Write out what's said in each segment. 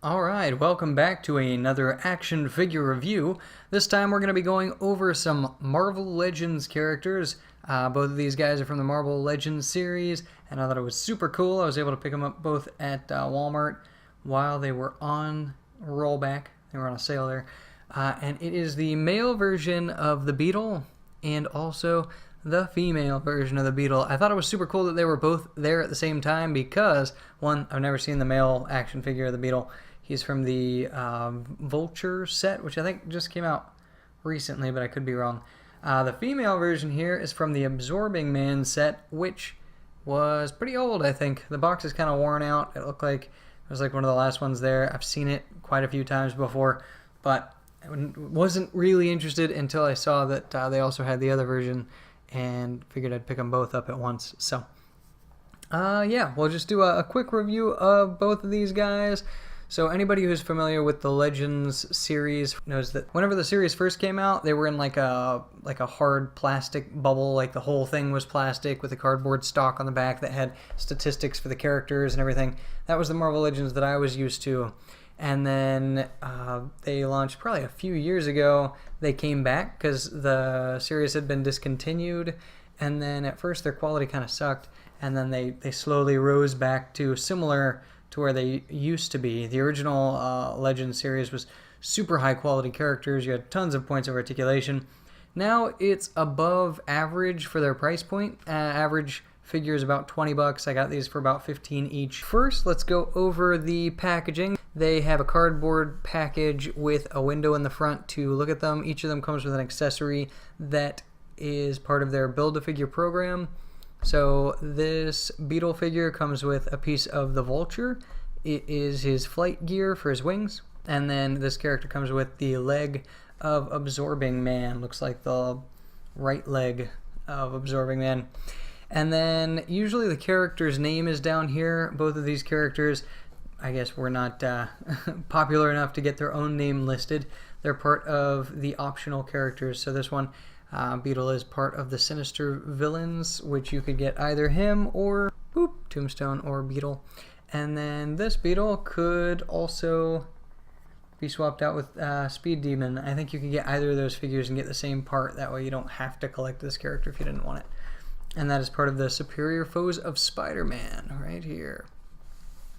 Alright, welcome back to another action figure review. This time we're going to be going over some Marvel Legends characters. Both of these guys are from the Marvel Legends series, and I thought it was super cool. I was able to pick them up both at Walmart while they were on rollback. They were on a sale there. And it is the male version of the Beetle and also the female version of the Beetle. I thought it was super cool that they were both there at the same time because, one, I've never seen the male action figure of the Beetle. He's from the Vulture set, which I think just came out recently, but I could be wrong. The female version here is from the Absorbing Man set, which was pretty old, I think. The box is kind of worn out. It looked like it was like one of the last ones there. I've seen it quite a few times before, but I wasn't really interested until I saw that they also had the other version and figured I'd pick them both up at once. So, yeah, we'll just do a quick review of both of these guys. So anybody who's familiar with the Legends series knows that whenever the series first came out, they were in like a hard plastic bubble, like the whole thing was plastic with a cardboard stock on the back that had statistics for the characters and everything. That was the Marvel Legends that I was used to. And then they launched probably a few years ago. They came back because the series had been discontinued, and then at first their quality kind of sucked, and then they slowly rose back to similar to where they used to be. The original Legends series was super high quality characters. You had tons of points of articulation. Now it's above average for their price point. Average figure is about 20 bucks. I got these for about 15 each. First, let's go over the packaging. They have a cardboard package with a window in the front to look at them. Each of them comes with an accessory that is part of their Build-A-Figure program. So this Beetle figure comes with a piece of the Vulture. It is his flight gear for his wings. And then this character comes with the leg of Absorbing Man. Looks like the right leg of Absorbing Man. And then usually the character's name is down here. Both of these characters, I guess, were not popular enough to get their own name listed. They're part of the optional characters. So this one, Beetle, is part of the Sinister Villains, which you could get either him or Tombstone or Beetle. And then this Beetle could also be swapped out with Speed Demon. I think you could get either of those figures and get the same part. That way you don't have to collect this character if you didn't want it. And that is part of the Superior Foes of Spider-Man right here.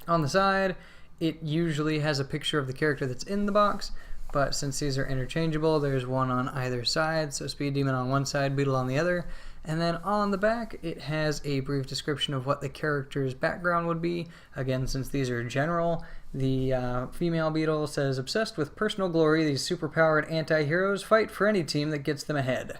On the side, it usually has a picture of the character that's in the box, but since these are interchangeable, there's one on either side. So Speed Demon on one side, Beetle on the other. And then on the back, it has a brief description of what the character's background would be. Again, since these are general, the female Beetle says, "Obsessed with personal glory, these superpowered anti-heroes fight for any team that gets them ahead."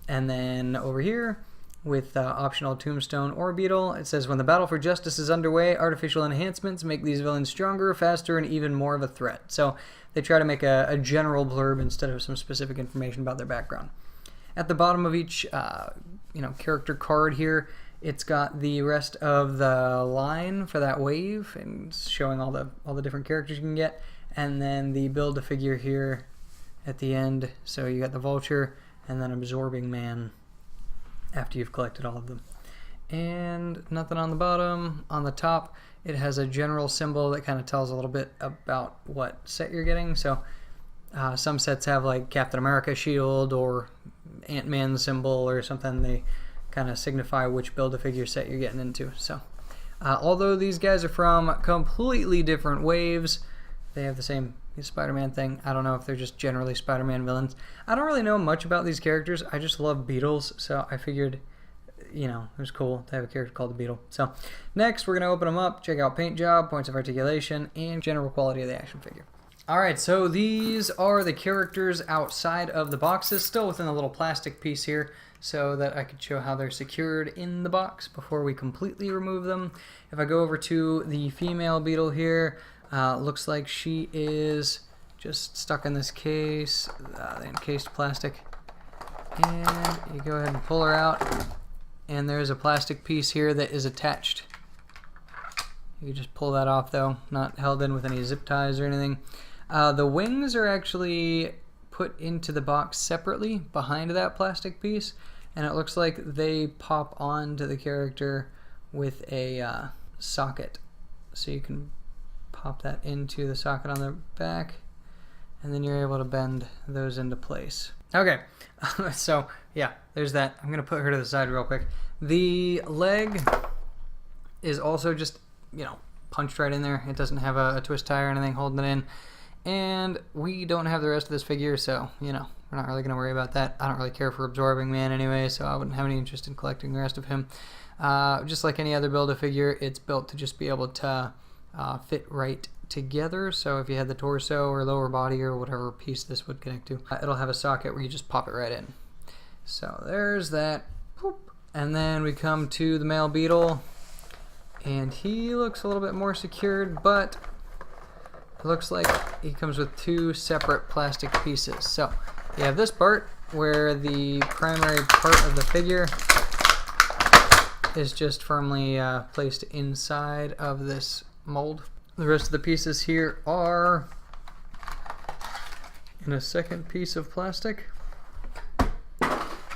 And then over here, with optional Tombstone or Beetle, it says, "When the battle for justice is underway, artificial enhancements make these villains stronger, faster, and even more of a threat." So they try to make a general blurb instead of some specific information about their background. At the bottom of each character card here, it's got the rest of the line for that wave and showing all the different characters you can get, and then the Build-A-Figure here at the end. So you got the Vulture and then Absorbing Man after you've collected all of them. And nothing on the bottom. On the top, it has a general symbol that kind of tells a little bit about what set you're getting. So some sets have like Captain America shield or Ant-Man symbol or something. They kind of signify which Build-A-Figure set you're getting into. So although these guys are from completely different waves, they have the same Spider-Man thing. I don't know if they're just generally Spider-Man villains. I don't really know much about these characters. I just love Beetles, so I figured, it was cool to have a character called the Beetle. So next, we're going to open them up, check out paint job, points of articulation, and general quality of the action figure. Alright, so these are the characters outside of the boxes, still within a little plastic piece here, so that I could show how they're secured in the box before we completely remove them. If I go over to the female Beetle here, looks like she is just stuck in this case, the encased plastic. And you go ahead and pull her out, and there's a plastic piece here that is attached. You can just pull that off though, not held in with any zip ties or anything. The wings are actually put into the box separately behind that plastic piece, and it looks like they pop onto the character with a socket. So you can pop that into the socket on the back, and then you're able to bend those into place. Okay, so yeah, there's that. I'm gonna put her to the side real quick. The leg is also just, you know, punched right in there. It doesn't have a twist tie or anything holding it in. And we don't have the rest of this figure, so, you know, we're not really going to worry about that. I don't really care for Absorbing Man anyway, so I wouldn't have any interest in collecting the rest of him. Just like any other Build-A-Figure, it's built to just be able to fit right together. So if you had the torso or lower body or whatever piece this would connect to, it'll have a socket where you just pop it right in. So there's that. Boop. And then we come to the male Beetle, and he looks a little bit more secured, but it looks like he comes with two separate plastic pieces. So you have this part where the primary part of the figure is just firmly placed inside of this mold. The rest of the pieces here are in a second piece of plastic.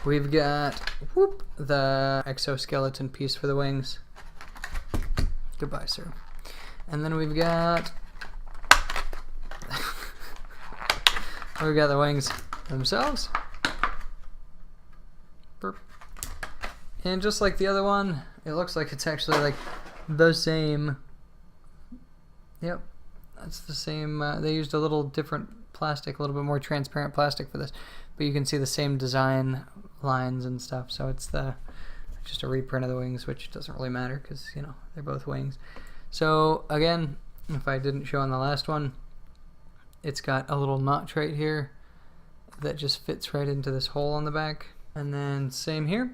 We've got the exoskeleton piece for the wings. Goodbye, sir. And then we've got the wings themselves. Burp. And just like the other one, it looks like it's actually like the same. Yep, that's the same. They used a little different plastic, a little bit more transparent plastic for this, but you can see the same design lines and stuff. So it's just a reprint of the wings, which doesn't really matter because, you know, they're both wings. So again, if I didn't show on the last one, it's got a little notch right here that just fits right into this hole on the back. And then same here,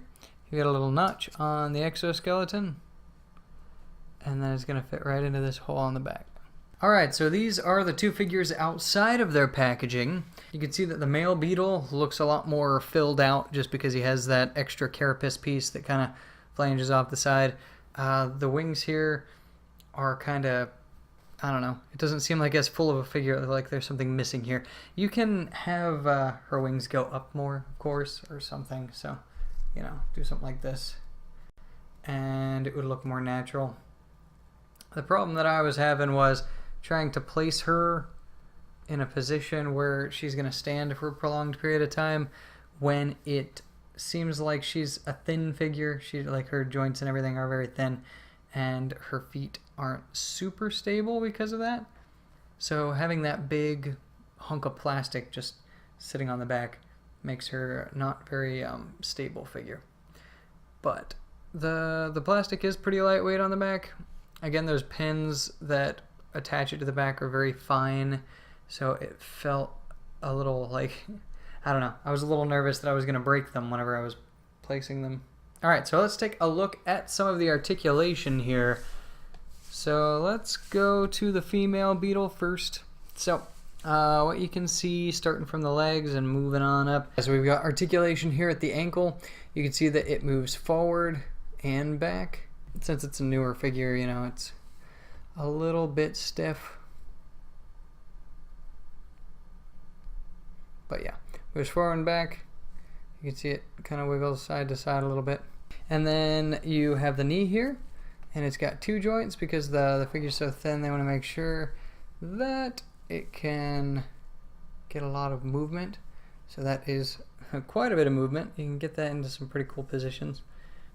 you got a little notch on the exoskeleton, and then it's going to fit right into this hole on the back. Alright, so these are the two figures outside of their packaging. You can see that the male Beetle looks a lot more filled out just because he has that extra carapace piece that kind of flanges off the side. The wings here are kind of, I don't know, it doesn't seem like as full of a figure, like there's something missing here. You can have her wings go up more, of course, or something, so, you know, do something like this, and it would look more natural. The problem that I was having was trying to place her in a position where she's going to stand for a prolonged period of time when it seems like she's a thin figure. Like her joints and everything are very thin, and her feet aren't super stable because of that. So having that big hunk of plastic just sitting on the back makes her not very stable figure. But the plastic is pretty lightweight on the back. Again, those pins that attach it to the back are very fine, so it felt a little like, I don't know, I was a little nervous that I was going to break them whenever I was placing them. Alright, so let's take a look at some of the articulation here. So let's go to the female Beetle first. So what you can see starting from the legs and moving on up. So we've got articulation here at the ankle. You can see that it moves forward and back. Since it's a newer figure, you know, it's a little bit stiff. But yeah, moves forward and back. You can see it kind of wiggles side to side a little bit. And then you have the knee here, and it's got two joints because the figure's so thin, they want to make sure that it can get a lot of movement. So that is quite a bit of movement. You can get that into some pretty cool positions,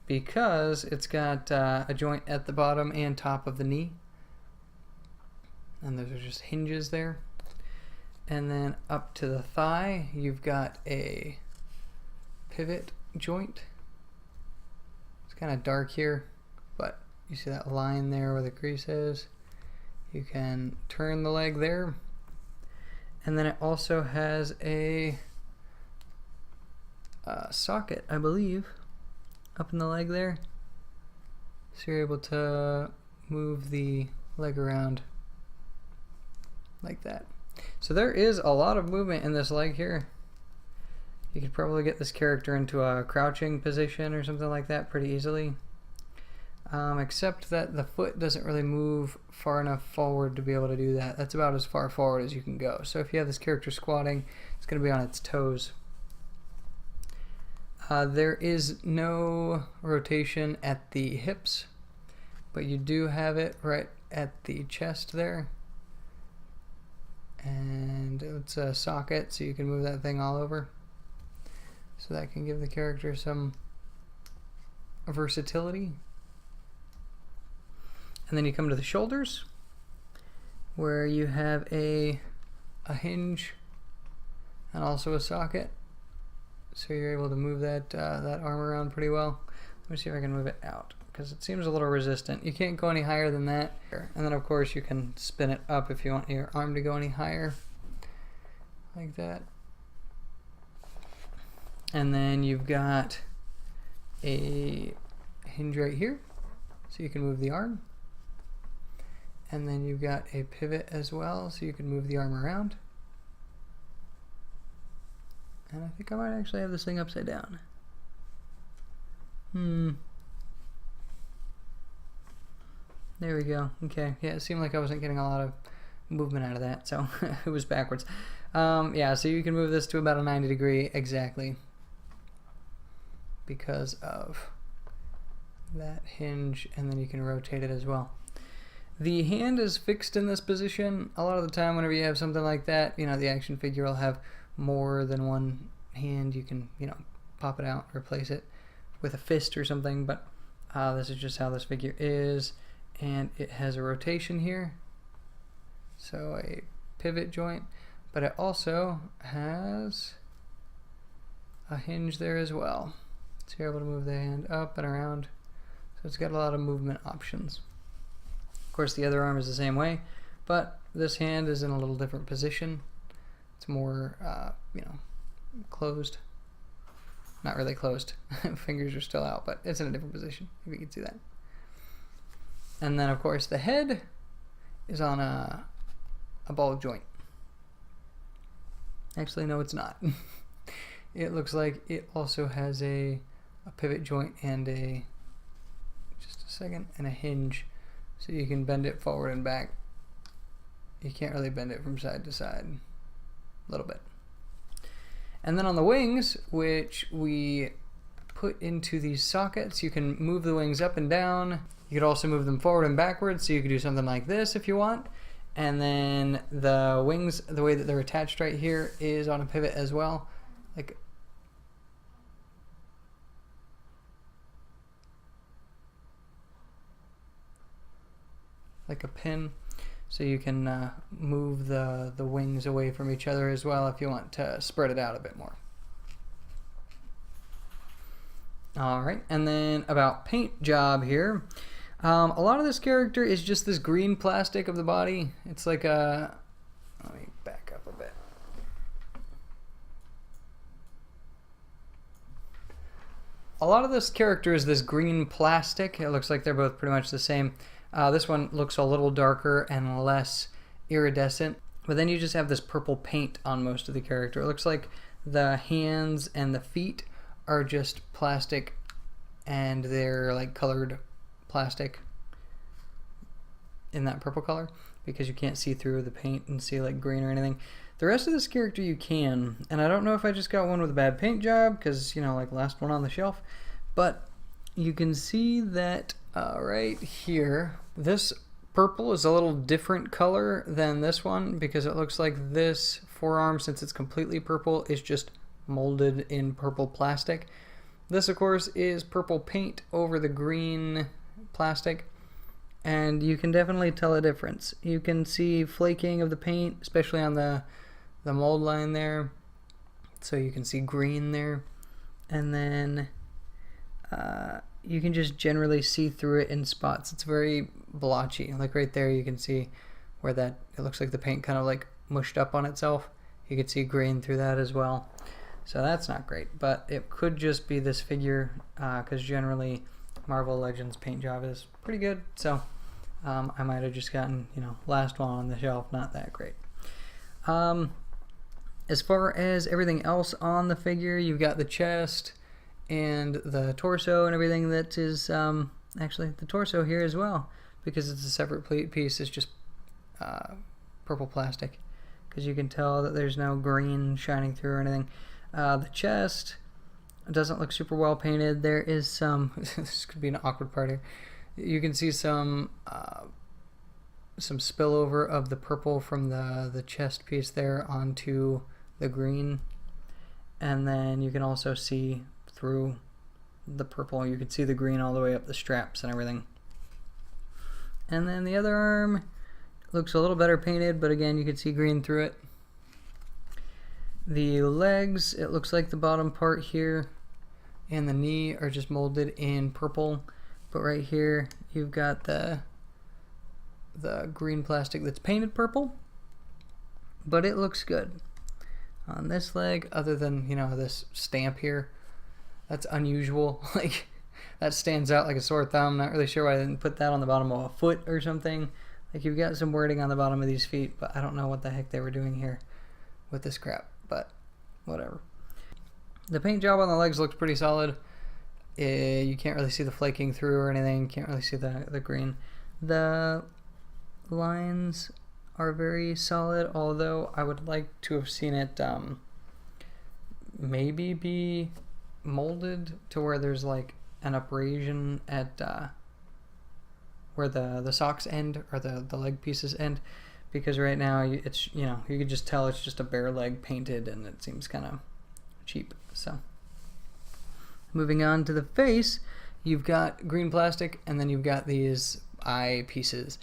because it's got a joint at the bottom and top of the knee, and those are just hinges there. And then up to the thigh, you've got a pivot joint. It's kind of dark here, but you see that line there where the crease is. You can turn the leg there, and then it also has a socket, I believe, up in the leg there, so you're able to move the leg around like that. So there is a lot of movement in this leg here. You could probably get this character into a crouching position or something like that pretty easily, except that the foot doesn't really move far enough forward to be able to do that. That's about as far forward as you can go. So if you have this character squatting, it's going to be on its toes. There is no rotation at the hips, but you do have it right at the chest there. it's a socket, so you can move that thing all over. So that can give the character some versatility. And then you come to the shoulders, where you have a hinge and also a socket. So you're able to move that arm around pretty well. Let me see if I can move it out, because it seems a little resistant. You can't go any higher than that. And then of course you can spin it up if you want your arm to go any higher, like that. And then you've got a hinge right here, so you can move the arm. And then you've got a pivot as well, so you can move the arm around. And I think I might actually have this thing upside down. There we go. Okay, yeah, it seemed like I wasn't getting a lot of movement out of that, so it was backwards. Yeah, so you can move this to about a 90 degree exactly, because of that hinge, and then you can rotate it as well. The hand is fixed in this position. A lot of the time whenever you have something like that, you know, the action figure will have more than one hand. You can, you know, pop it out, replace it with a fist or something, but this is just how this figure is. And it has a rotation here, so a pivot joint, but it also has a hinge there as well. So you're able to move the hand up and around. So it's got a lot of movement options. Of course, the other arm is the same way, but this hand is in a little different position. It's more, you know, closed. Not really closed. Fingers are still out, but it's in a different position, if you can see that. And then, of course, the head is on a ball joint. Actually, no, it's not. It looks like it also has a pivot joint and a hinge, so you can bend it forward and back. You can't really bend it from side to side, a little bit. And then on the wings, which we put into these sockets, you can move the wings up and down. You could also move them forward and backwards, so you could do something like this if you want. And then the wings, the way that they're attached right here, is on a pivot as well, like a pin. So you can move the wings away from each other as well if you want to spread it out a bit more. Alright, and then about paint job here. A lot of this character is just this green plastic of the body. It's like a... Let me back up a bit. A lot of this character is this green plastic. It looks like they're both pretty much the same. This one looks a little darker and less iridescent, but then you just have this purple paint on most of the character. It looks like the hands and the feet are just plastic, and they're like colored plastic in that purple color, because you can't see through the paint and see like green or anything. The rest of this character you can, and I don't know if I just got one with a bad paint job, because, you know, like last one on the shelf, but you can see that right here, this purple is a little different color than this one, because it looks like this forearm, since it's completely purple, is just molded in purple plastic. This, of course, is purple paint over the green plastic, and you can definitely tell a difference. You can see flaking of the paint, especially on the mold line there, so you can see green there, and then you can just generally see through it in spots. It's very blotchy. Like right there, you can see where that, it looks like the paint kind of like mushed up on itself. You can see green through that as well. So that's not great, but it could just be this figure, because generally Marvel Legends paint job is pretty good. So I might have just gotten, you know, last one on the shelf, not that great. As far as everything else on the figure, you've got the chest and the torso and everything that is, actually the torso here as well, because it's a separate piece. It's just purple plastic, because you can tell that there's no green shining through or anything. The chest doesn't look super well painted. There is some, this could be an awkward part here, you can see some some spillover of the purple from the chest piece there onto the green. And then you can also see through the purple, you can see the green all the way up the straps and everything. And then the other arm looks a little better painted, but again, you can see green through it. The legs, it looks like the bottom part here and the knee are just molded in purple, but right here you've got the green plastic that's painted purple, but it looks good. On this leg, other than, you know, this stamp here, that's unusual. Like, that stands out like a sore thumb. Not really sure why I didn't put that on the bottom of a foot or something. Like, you've got some wording on the bottom of these feet, but I don't know what the heck they were doing here with this crap, but whatever. The paint job on the legs looks pretty solid. You can't really see the flaking through or anything. Can't really see the green. The lines are very solid, although I would like to have seen it maybe be molded to where there's like an abrasion at where the socks end, or the leg pieces end, because right now it's, you know, you could just tell it's just a bare leg painted and it seems kind of cheap. So moving on to the face, you've got green plastic and then you've got these eye pieces,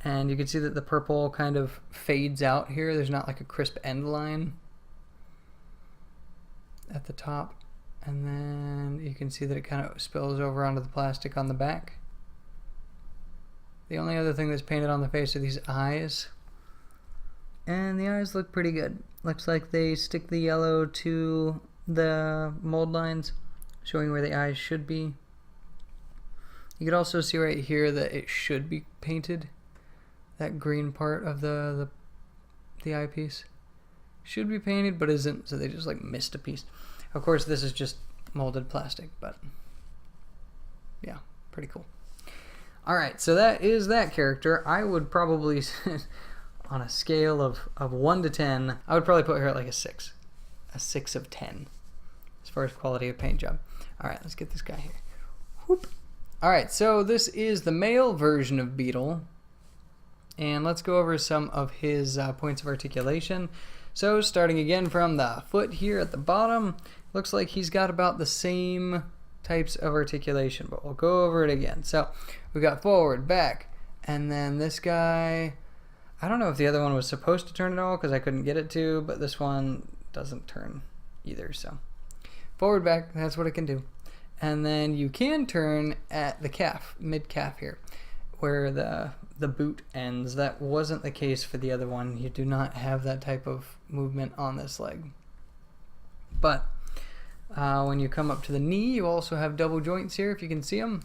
and you can see that the purple kind of fades out here. There's not like a crisp end line at the top, and then you can see that it kind of spills over onto the plastic on the back. The only other thing that's painted on the face are these eyes, and the eyes look pretty good. Looks like they stick the yellow to the mold lines, showing where the eyes should be. You could also see right here that it should be painted. That green part of the eyepiece should be painted, but isn't, so they just like missed a piece. Of course, this is just molded plastic, but yeah, pretty cool. Alright, so that is that character. I would probably, on a scale of 1 to 10, I would probably put her at like a 6. A 6 of 10, as far as quality of paint job. Alright, let's get this guy here. Whoop. Alright, so this is the male version of Beetle, and let's go over some of his points of articulation. So starting again from the foot here at the bottom, looks like he's got about the same types of articulation, but we'll go over it again. So we got forward, back, and then this guy, I don't know if the other one was supposed to turn at all because I couldn't get it to, but this one doesn't turn either. So forward, back, that's what it can do. And then you can turn at the calf, mid-calf here, where the boot ends. That wasn't the case for the other one. You do not have that type of movement on this leg. But when you come up to the knee, you also have double joints here, if you can see them.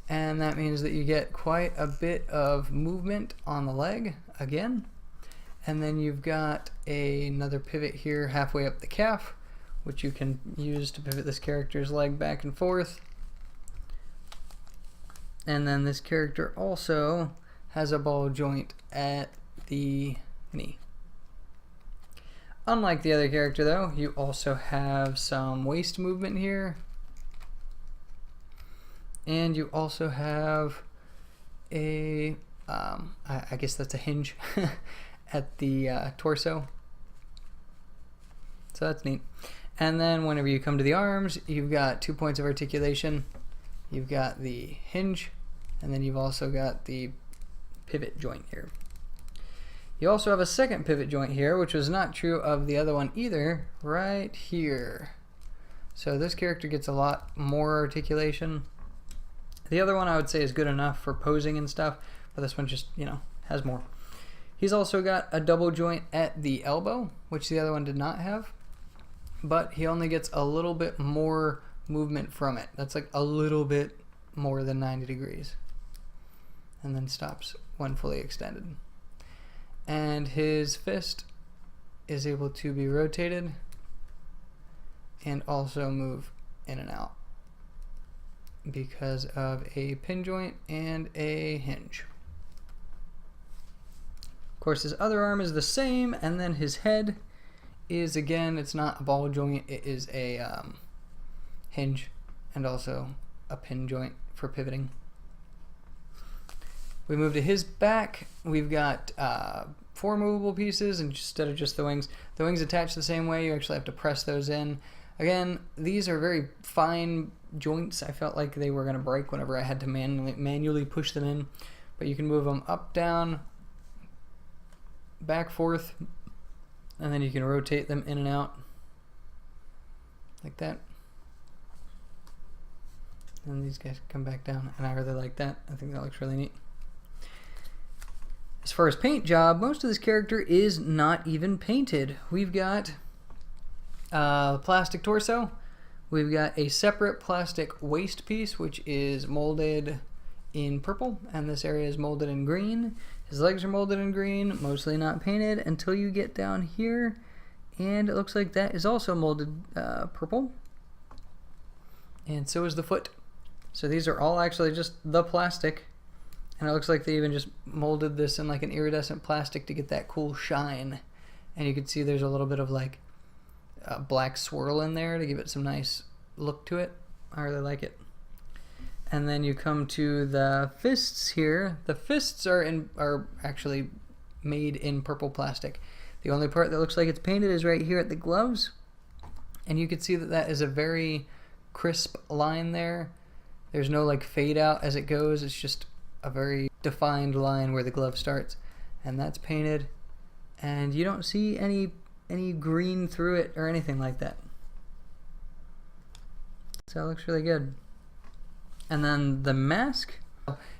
And that means that you get quite a bit of movement on the leg again. And then you've got another pivot here halfway up the calf, which you can use to pivot this character's leg back and forth. And then this character also has a ball joint at the knee. Unlike the other character though, you also have some waist movement here. And you also have a, I guess that's a hinge at the torso. So that's neat. And then whenever you come to the arms, you've got 2 points of articulation. You've got the hinge, and then you've also got the pivot joint here. You also have a second pivot joint here, which was not true of the other one either, right here. So this character gets a lot more articulation. The other one I would say is good enough for posing and stuff, but this one just, you know, has more. He's also got a double joint at the elbow, which the other one did not have, but he only gets a little bit more movement from it. That's like a little bit more than 90 degrees, and then stops when fully extended. And his fist is able to be rotated and also move in and out because of a pin joint and a hinge. Of course, his other arm is the same, and then his head is, again, it's not a ball joint, it is a hinge and also a pin joint for pivoting. We move to his back. We've got 4 movable pieces instead of just the wings. The wings attach the same way. You actually have to press those in. Again, these are very fine joints. I felt like they were going to break whenever I had to manually push them in. But you can move them up, down, back, forth, and then you can rotate them in and out like that. And these guys come back down, and I really like that. I think that looks really neat. As far as paint job, most of this character is not even painted. We've got plastic torso. We've got a separate plastic waist piece, which is molded in purple, and this area is molded in green. His legs are molded in green, mostly not painted until you get down here, and it looks like that is also molded purple. And so is the foot. So these are all actually just the plastic, and it looks like they even just molded this in like an iridescent plastic to get that cool shine. And you can see there's a little bit of like a black swirl in there to give it some nice look to it. I really like it. And then you come to the fists here. The fists are actually made in purple plastic. The only part that looks like it's painted is right here at the gloves, and you can see that that is a very crisp line there. There's no like fade out as it goes. It's just a very defined line where the glove starts, and that's painted, and you don't see any green through it or anything like that. So it looks really good. And then the mask,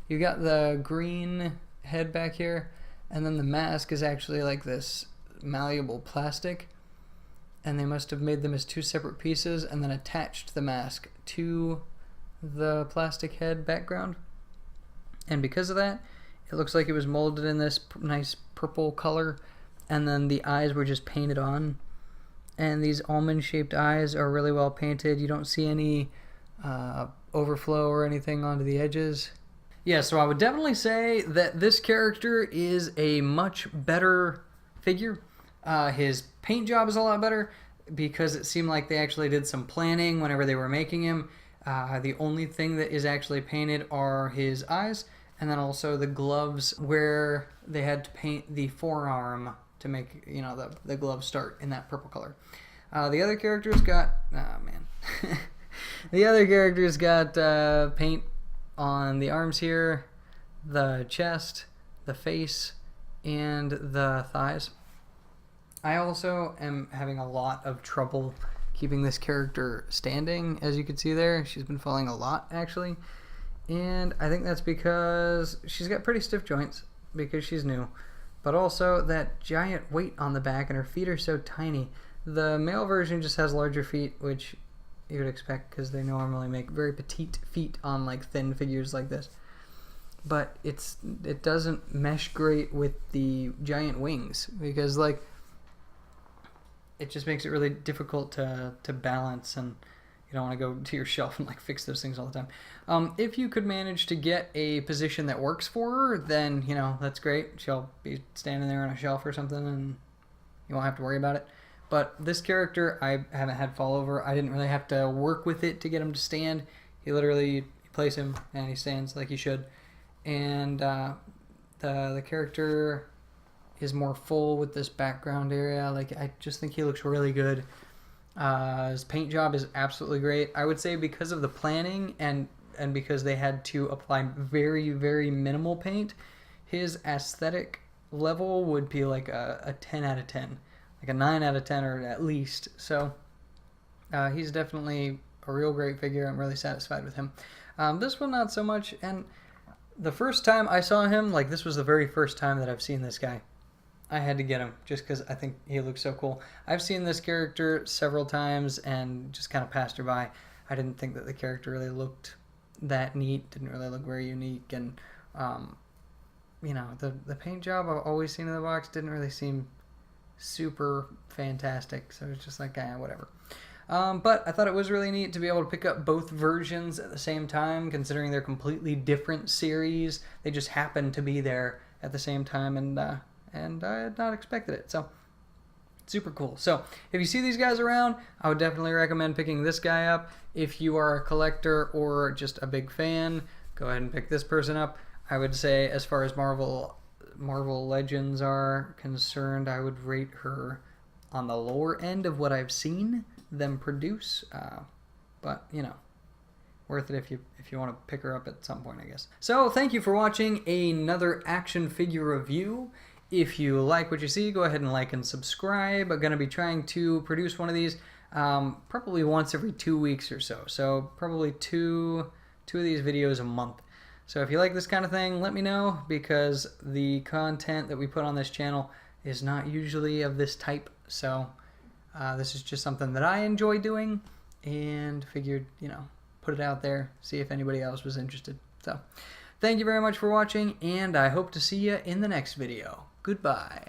you got the green head back here, and then the mask is actually like this malleable plastic, and they must have made them as 2 separate pieces and then attached the mask to the plastic head background. And because of that, it looks like it was molded in this nice purple color, and then the eyes were just painted on. And these almond shaped eyes are really well painted. You don't see any overflow or anything onto the edges. Yeah, so I would definitely say that this character is a much better figure. His paint job is a lot better because it seemed like they actually did some planning whenever they were making him. The only thing that is actually painted are his eyes, and then also the gloves where they had to paint the forearm to make, you know, the gloves start in that purple color. The other characters got, the other characters got paint on the arms here, the chest, the face, and the thighs. I also am having a lot of trouble keeping this character standing. As you can see there, she's been falling a lot actually, and I think that's because she's got pretty stiff joints because she's new, but also that giant weight on the back, and her feet are so tiny. The male version just has larger feet, which you would expect because they normally make very petite feet on like thin figures like this, but it doesn't mesh great with the giant wings because like it just makes it really difficult to balance, and you don't want to go to your shelf and like fix those things all the time. If you could manage to get a position that works for her, then you know that's great. She'll be standing there on a shelf or something and you won't have to worry about it. But this character, I haven't had fall over. I didn't really have to work with it to get him to stand. You place him and he stands like he should. And the character is more full with this background area. Like, I just think he looks really good. His paint job is absolutely great. I would say because of the planning and because they had to apply very, very minimal paint, his aesthetic level would be like a 10 out of 10. Like a 9 out of 10 or at least. So he's definitely a real great figure. I'm really satisfied with him. This one not so much. And the first time I saw him, like this was the very first time that I've seen this guy. I had to get him just because I think he looks so cool. I've seen this character several times and just kind of passed her by. I didn't think that the character really looked that neat. Didn't really look very unique. And, you know, the paint job I've always seen in the box didn't really seem super fantastic, so it's just like whatever. But I thought it was really neat to be able to pick up both versions at the same time, considering they're completely different series. They just happened to be there at the same time, and I had not expected it, so super cool. So if you see these guys around, I would definitely recommend picking this guy up. If you are a collector or just a big fan, go ahead and pick this person up. I would say, as far as Marvel Legends are concerned, I would rate her on the lower end of what I've seen them produce. But you know, worth it if you want to pick her up at some point, I guess. So thank you for watching another action figure review. If you like what you see, go ahead and like and subscribe. I'm going to be trying to produce one of these probably once every 2 weeks or so. So probably two of these videos a month. So if you like this kind of thing, let me know, because the content that we put on this channel is not usually of this type. So this is just something that I enjoy doing, and figured, you know, put it out there, see if anybody else was interested. So thank you very much for watching, and I hope to see you in the next video. Goodbye.